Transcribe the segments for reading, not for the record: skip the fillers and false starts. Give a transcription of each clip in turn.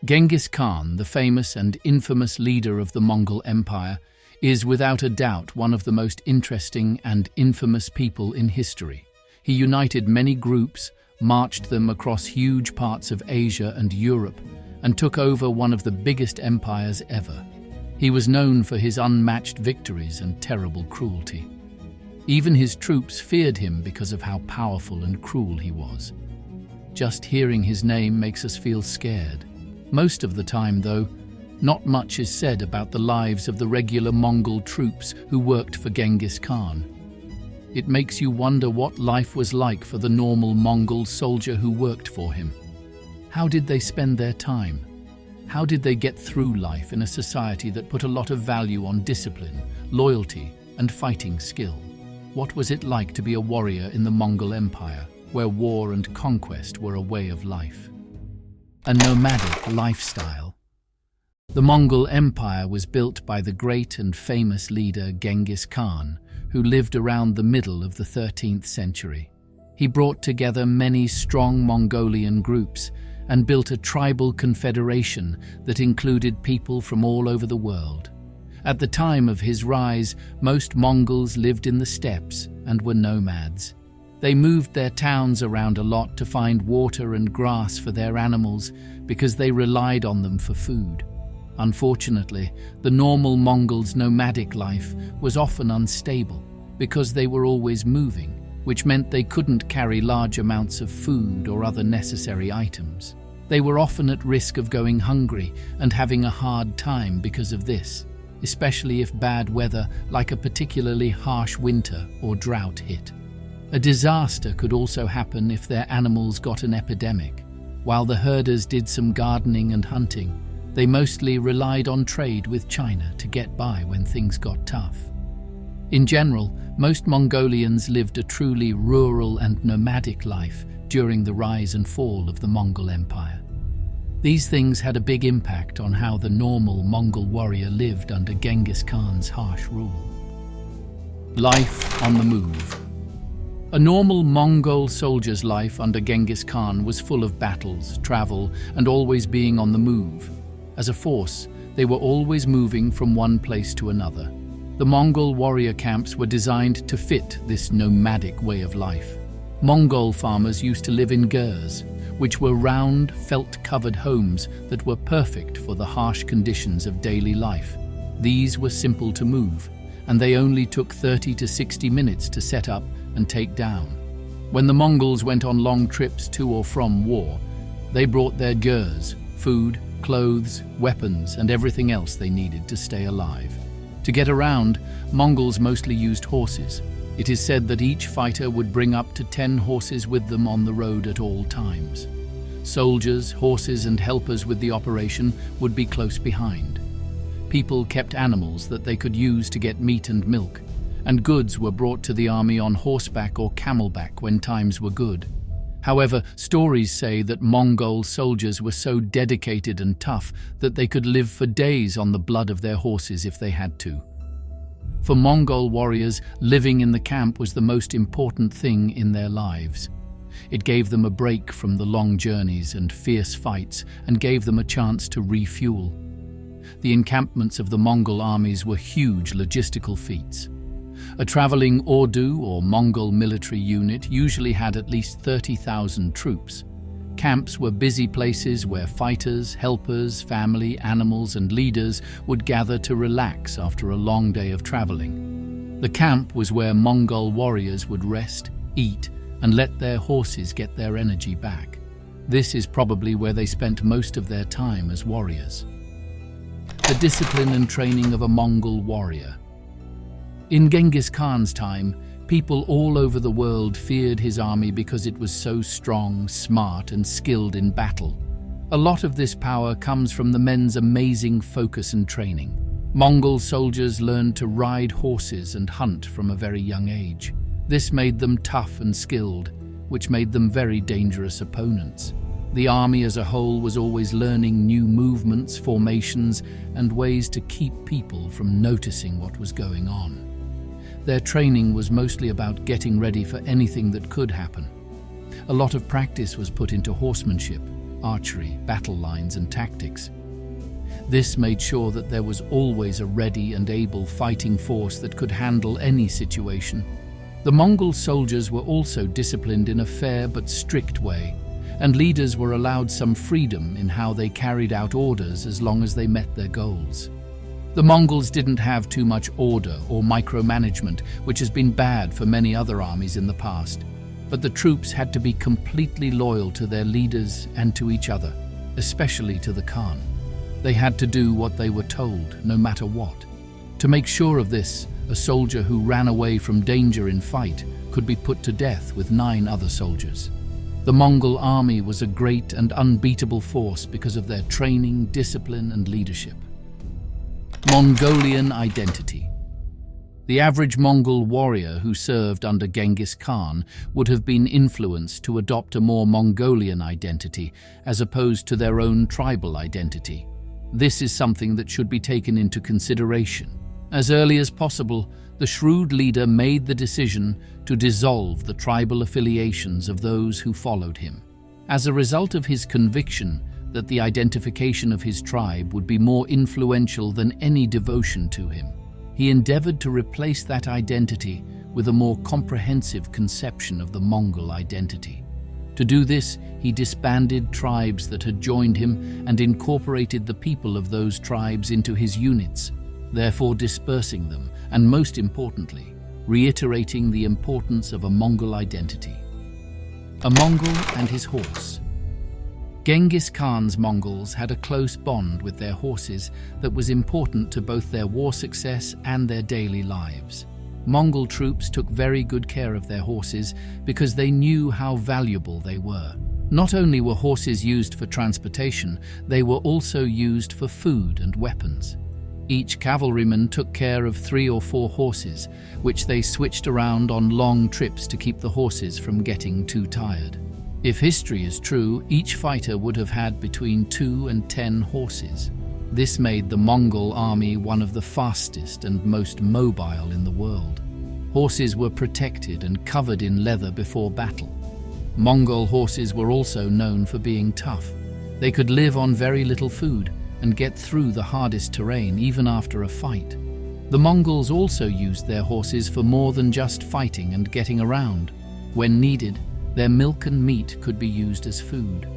Genghis Khan, the famous and infamous leader of the Mongol Empire, is without a doubt one of the most interesting and infamous people in history. He united many groups, marched them across huge parts of Asia and Europe, and took over one of the biggest empires ever. He was known for his unmatched victories and terrible cruelty. Even his troops feared him because of how powerful and cruel he was. Just hearing his name makes us feel scared. Most of the time, though, not much is said about the lives of the regular Mongol troops who worked for Genghis Khan. It makes you wonder what life was like for the normal Mongol soldier who worked for him. How did they spend their time? How did they get through life in a society that put a lot of value on discipline, loyalty, and fighting skill? What was it like to be a warrior in the Mongol Empire, where war and conquest were a way of life? A nomadic lifestyle. The Mongol Empire was built by the great and famous leader Genghis Khan, who lived around the middle of the 13th century. He brought together many strong Mongolian groups and built a tribal confederation that included people from all over the world. At the time of his rise, most Mongols lived in the steppes and were nomads. They moved their towns around a lot to find water and grass for their animals because they relied on them for food. Unfortunately, the normal Mongols' nomadic life was often unstable because they were always moving, which meant they couldn't carry large amounts of food or other necessary items. They were often at risk of going hungry and having a hard time because of this, especially if bad weather, like a particularly harsh winter or drought, hit. A disaster could also happen if their animals got an epidemic. While the herders did some gardening and hunting, they mostly relied on trade with China to get by when things got tough. In general, most Mongolians lived a truly rural and nomadic life during the rise and fall of the Mongol Empire. These things had a big impact on how the normal Mongol warrior lived under Genghis Khan's harsh rule. Life on the move. A normal Mongol soldier's life under Genghis Khan was full of battles, travel, and always being on the move. As a force, they were always moving from one place to another. The Mongol warrior camps were designed to fit this nomadic way of life. Mongol farmers used to live in gurs, which were round, felt-covered homes that were perfect for the harsh conditions of daily life. These were simple to move, and they only took 30 to 60 minutes to set up and take down. When the Mongols went on long trips to or from war, they brought their gurs, food, clothes, weapons, and everything else they needed to stay alive. To get around, Mongols mostly used horses. It is said that each fighter would bring up to 10 horses with them on the road at all times. Soldiers, horses, and helpers with the operation would be close behind. People kept animals that they could use to get meat and milk, and goods were brought to the army on horseback or camelback when times were good. However, stories say that Mongol soldiers were so dedicated and tough that they could live for days on the blood of their horses if they had to. For Mongol warriors, living in the camp was the most important thing in their lives. It gave them a break from the long journeys and fierce fights and gave them a chance to refuel. The encampments of the Mongol armies were huge logistical feats. A traveling Ordu or Mongol military unit usually had at least 30,000 troops. Camps were busy places where fighters, helpers, family, animals, and leaders would gather to relax after a long day of traveling. The camp was where Mongol warriors would rest, eat, and let their horses get their energy back. This is probably where they spent most of their time as warriors. The discipline and training of a Mongol warrior. In Genghis Khan's time, people all over the world feared his army because it was so strong, smart, and skilled in battle. A lot of this power comes from the men's amazing focus and training. Mongol soldiers learned to ride horses and hunt from a very young age. This made them tough and skilled, which made them very dangerous opponents. The army as a whole was always learning new movements, formations, and ways to keep people from noticing what was going on. Their training was mostly about getting ready for anything that could happen. A lot of practice was put into horsemanship, archery, battle lines, and tactics. This made sure that there was always a ready and able fighting force that could handle any situation. The Mongol soldiers were also disciplined in a fair but strict way, and leaders were allowed some freedom in how they carried out orders as long as they met their goals. The Mongols didn't have too much order or micromanagement, which has been bad for many other armies in the past. But the troops had to be completely loyal to their leaders and to each other, especially to the Khan. They had to do what they were told, no matter what. To make sure of this, a soldier who ran away from danger in fight could be put to death with 9 other soldiers. The Mongol army was a great and unbeatable force because of their training, discipline, and leadership. Mongolian identity. The average Mongol warrior who served under Genghis Khan would have been influenced to adopt a more Mongolian identity as opposed to their own tribal identity. This is something that should be taken into consideration. As early as possible, the shrewd leader made the decision to dissolve the tribal affiliations of those who followed him. As a result of his conviction that the identification of his tribe would be more influential than any devotion to him, he endeavored to replace that identity with a more comprehensive conception of the Mongol identity. To do this, he disbanded tribes that had joined him and incorporated the people of those tribes into his units, therefore dispersing them, and most importantly, reiterating the importance of a Mongol identity. A Mongol and his horse. Genghis Khan's Mongols had a close bond with their horses that was important to both their war success and their daily lives. Mongol troops took very good care of their horses because they knew how valuable they were. Not only were horses used for transportation, they were also used for food and weapons. Each cavalryman took care of 3 or 4 horses, which they switched around on long trips to keep the horses from getting too tired. If history is true, each fighter would have had between 2 and 10 horses. This made the Mongol army one of the fastest and most mobile in the world. Horses were protected and covered in leather before battle. Mongol horses were also known for being tough. They could live on very little food and get through the hardest terrain even after a fight. The Mongols also used their horses for more than just fighting and getting around. When needed, their milk and meat could be used as food.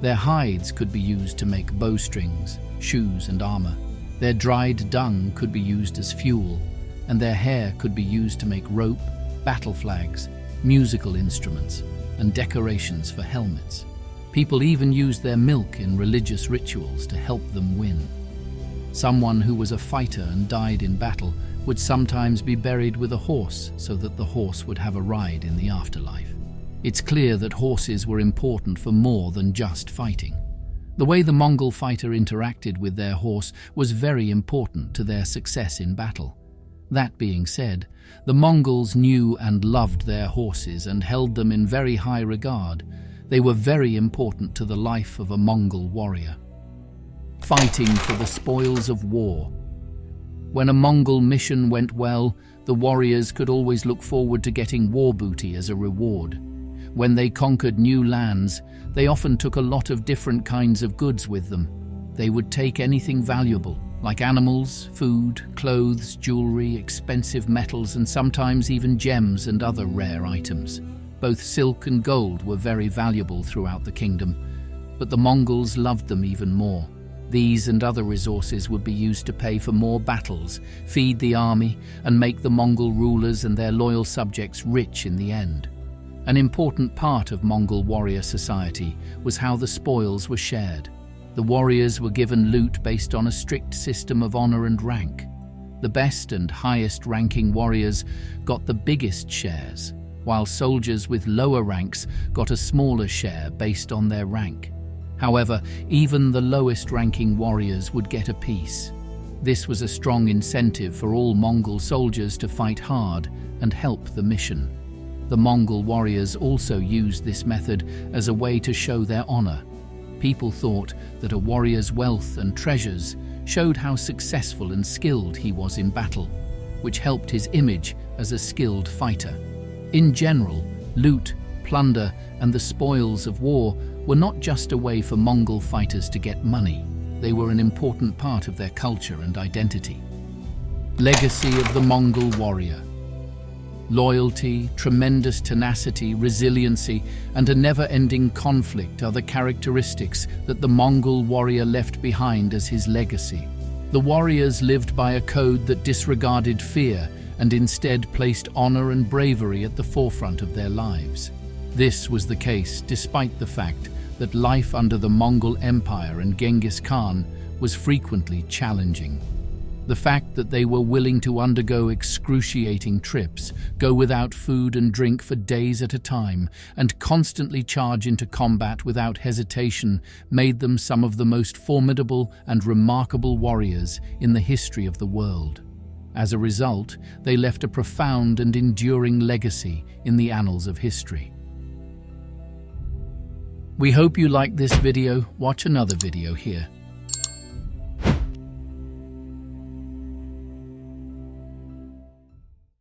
Their hides could be used to make bowstrings, shoes, and armor. Their dried dung could be used as fuel, and their hair could be used to make rope, battle flags, musical instruments, and decorations for helmets. People even used their milk in religious rituals to help them win. Someone who was a fighter and died in battle would sometimes be buried with a horse so that the horse would have a ride in the afterlife. It's clear that horses were important for more than just fighting. The way the Mongol fighter interacted with their horse was very important to their success in battle. That being said, the Mongols knew and loved their horses and held them in very high regard. They were very important to the life of a Mongol warrior. Fighting for the spoils of war. When a Mongol mission went well, the warriors could always look forward to getting war booty as a reward. When they conquered new lands, they often took a lot of different kinds of goods with them. They would take anything valuable, like animals, food, clothes, jewelry, expensive metals, and sometimes even gems and other rare items. Both silk and gold were very valuable throughout the kingdom, but the Mongols loved them even more. These and other resources would be used to pay for more battles, feed the army, and make the Mongol rulers and their loyal subjects rich in the end. An important part of Mongol warrior society was how the spoils were shared. The warriors were given loot based on a strict system of honor and rank. The best and highest-ranking warriors got the biggest shares, while soldiers with lower ranks got a smaller share based on their rank. However, even the lowest-ranking warriors would get a piece. This was a strong incentive for all Mongol soldiers to fight hard and help the mission. The Mongol warriors also used this method as a way to show their honor. People thought that a warrior's wealth and treasures showed how successful and skilled he was in battle, which helped his image as a skilled fighter. In general, loot, plunder, and the spoils of war were not just a way for Mongol fighters to get money. They were an important part of their culture and identity. Legacy of the Mongol warrior. Loyalty, tremendous tenacity, resiliency, and a never-ending conflict are the characteristics that the Mongol warrior left behind as his legacy. The warriors lived by a code that disregarded fear and instead placed honor and bravery at the forefront of their lives. This was the case despite the fact that life under the Mongol Empire and Genghis Khan was frequently challenging. The fact that they were willing to undergo excruciating trips, go without food and drink for days at a time, and constantly charge into combat without hesitation made them some of the most formidable and remarkable warriors in the history of the world. As a result, they left a profound and enduring legacy in the annals of history. We hope you liked this video. Watch another video here.